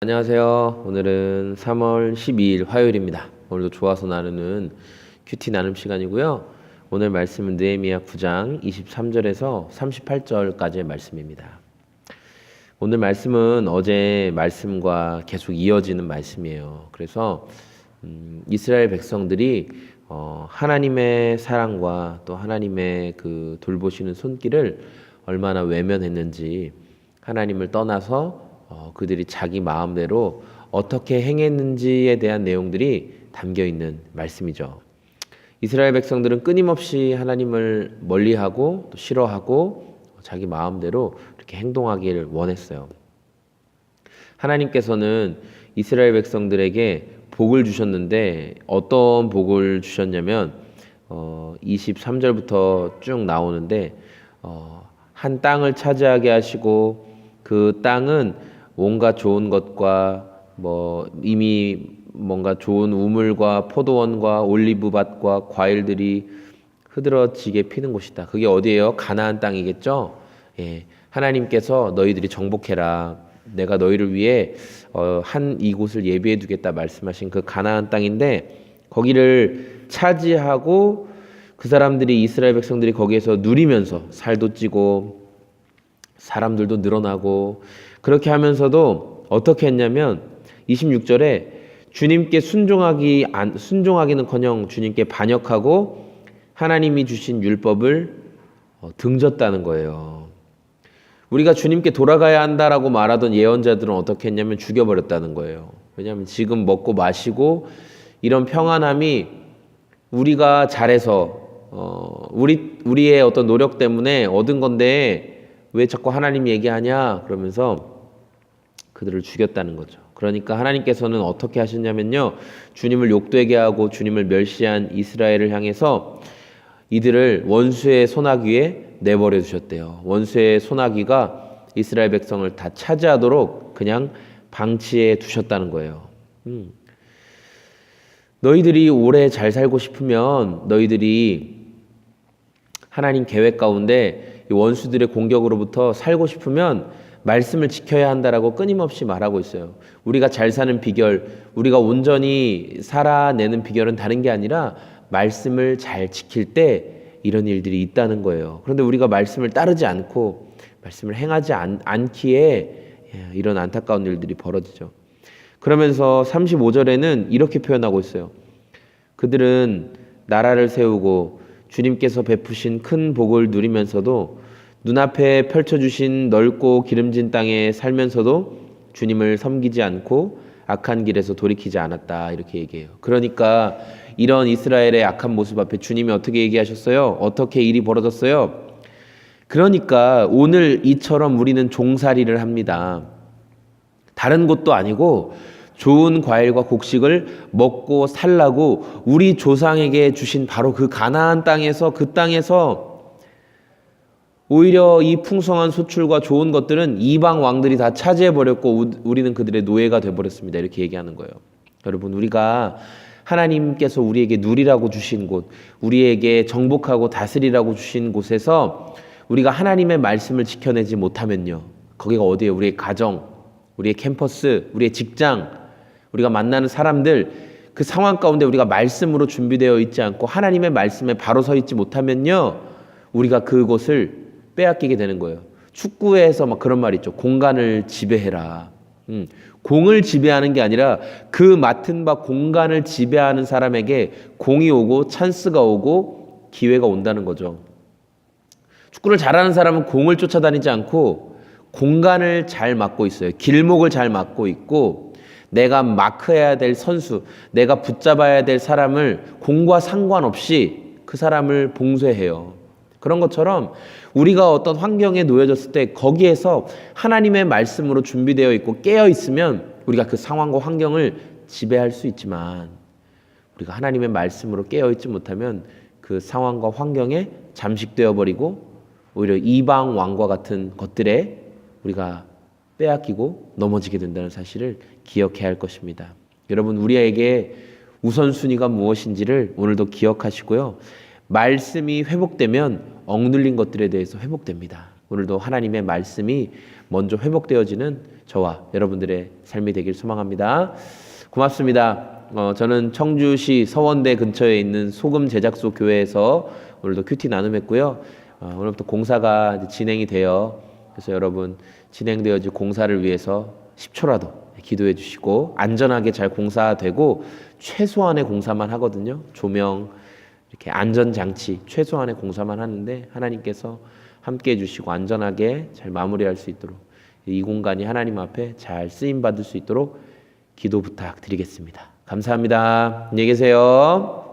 안녕하세요. 오늘은 3월 12일 화요일입니다. 오늘도 좋아서 나누는 큐티 나눔 시간이고요. 오늘 말씀은 느헤미야 9장 23절에서 38절까지의 말씀입니다. 오늘 말씀은 어제 말씀과 계속 이어지는 말씀이에요. 그래서 이스라엘 백성들이 하나님의 사랑과 또 하나님의 그 돌보시는 손길을 얼마나 외면했는지, 하나님을 떠나서 그들이 자기 마음대로 어떻게 행했는지에 대한 내용들이 담겨 있는 말씀이죠. 이스라엘 백성들은 끊임없이 하나님을 멀리하고 또 싫어하고 자기 마음대로 이렇게 행동하기를 원했어요. 하나님께서는 이스라엘 백성들에게 복을 주셨는데 어떤 복을 주셨냐면 23절부터 쭉 나오는데 한 땅을 차지하게 하시고, 그 땅은 온갖 좋은 것과 이미 뭔가 좋은 우물과 포도원과 올리브밭과 과일들이 흐드러지게 피는 곳이다. 그게 어디예요? 가나안 땅이겠죠. 예, 하나님께서 너희들이 정복해라, 내가 너희를 위해 한 이곳을 예비해 두겠다 말씀하신 그 가나안 땅인데, 거기를 차지하고 그 사람들이, 이스라엘 백성들이 거기에서 누리면서 살도 찌고 사람들도 늘어나고, 그렇게 하면서도 어떻게 했냐면 26절에 주님께 순종하기는커녕 주님께 반역하고 하나님이 주신 율법을 등졌다는 거예요. 우리가 주님께 돌아가야 한다라고 말하던 예언자들은 어떻게 했냐면 죽여버렸다는 거예요. 왜냐하면 지금 먹고 마시고 이런 평안함이 우리가 잘해서 우리의 어떤 노력 때문에 얻은 건데 왜 자꾸 하나님 얘기하냐 그러면서 그들을 죽였다는 거죠. 그러니까 하나님께서는 어떻게 하셨냐면요, 주님을 욕되게 하고 주님을 멸시한 이스라엘을 향해서 이들을 원수의 소나기에 내버려 두셨대요. 원수의 소나기가 이스라엘 백성을 다 차지하도록 그냥 방치해 두셨다는 거예요. 너희들이 오래 잘 살고 싶으면, 너희들이 하나님 계획 가운데 이 원수들의 공격으로부터 살고 싶으면 말씀을 지켜야 한다라고 끊임없이 말하고 있어요. 우리가 잘 사는 비결, 우리가 온전히 살아내는 비결은 다른 게 아니라 말씀을 잘 지킬 때 이런 일들이 있다는 거예요. 그런데 우리가 말씀을 따르지 않고 말씀을 행하지 않기에 이런 안타까운 일들이 벌어지죠. 그러면서 35절에는 이렇게 표현하고 있어요. 그들은 나라를 세우고 주님께서 베푸신 큰 복을 누리면서도, 눈앞에 펼쳐주신 넓고 기름진 땅에 살면서도 주님을 섬기지 않고 악한 길에서 돌이키지 않았다, 이렇게 얘기해요. 그러니까 이런 이스라엘의 악한 모습 앞에 주님이 어떻게 얘기하셨어요? 어떻게 일이 벌어졌어요? 그러니까 오늘 이처럼 우리는 종살이를 합니다. 다른 곳도 아니고 좋은 과일과 곡식을 먹고 살라고 우리 조상에게 주신 바로 그 가나안 땅에서, 그 땅에서 오히려 이 풍성한 소출과 좋은 것들은 이방 왕들이 다 차지해버렸고 우리는 그들의 노예가 돼버렸습니다, 이렇게 얘기하는 거예요. 여러분, 우리가 하나님께서 우리에게 누리라고 주신 곳, 우리에게 정복하고 다스리라고 주신 곳에서 우리가 하나님의 말씀을 지켜내지 못하면요, 거기가 어디예요? 우리의 가정, 우리의 캠퍼스, 우리의 직장, 우리가 만나는 사람들, 그 상황 가운데 우리가 말씀으로 준비되어 있지 않고 하나님의 말씀에 바로 서 있지 못하면요, 우리가 그곳을 빼앗기게 되는 거예요. 축구에서 막 그런 말 있죠. 공간을 지배해라. 공을 지배하는 게 아니라 그 맡은 바 공간을 지배하는 사람에게 공이 오고 찬스가 오고 기회가 온다는 거죠. 축구를 잘하는 사람은 공을 쫓아다니지 않고 공간을 잘 맡고 있어요. 길목을 잘 맡고 있고, 내가 마크해야 될 선수, 내가 붙잡아야 될 사람을 공과 상관없이 그 사람을 봉쇄해요. 그런 것처럼 우리가 어떤 환경에 놓여졌을 때 거기에서 하나님의 말씀으로 준비되어 있고 깨어 있으면 우리가 그 상황과 환경을 지배할 수 있지만, 우리가 하나님의 말씀으로 깨어 있지 못하면 그 상황과 환경에 잠식되어 버리고 오히려 이방 왕과 같은 것들에 우리가 빼앗기고 넘어지게 된다는 사실을 기억해야 할 것입니다. 여러분, 우리에게 우선순위가 무엇인지를 오늘도 기억하시고요. 말씀이 회복되면 억눌린 것들에 대해서 회복됩니다. 오늘도 하나님의 말씀이 먼저 회복되어지는 저와 여러분들의 삶이 되길 소망합니다. 고맙습니다. 저는 청주시 서원대 근처에 있는 소금 제작소 교회에서 오늘도 큐티 나눔했고요. 오늘부터 공사가 이제 진행이 돼요. 그래서 여러분 진행되어질 공사를 위해서 10초라도 기도해 주시고 안전하게 잘 공사되고 최소한의 공사만 하거든요. 조명 이렇게 안전장치 최소한의 공사만 하는데 하나님께서 함께 해주시고 안전하게 잘 마무리할 수 있도록 이 공간이 하나님 앞에 잘 쓰임받을 수 있도록 기도 부탁드리겠습니다. 감사합니다. 안녕히 계세요.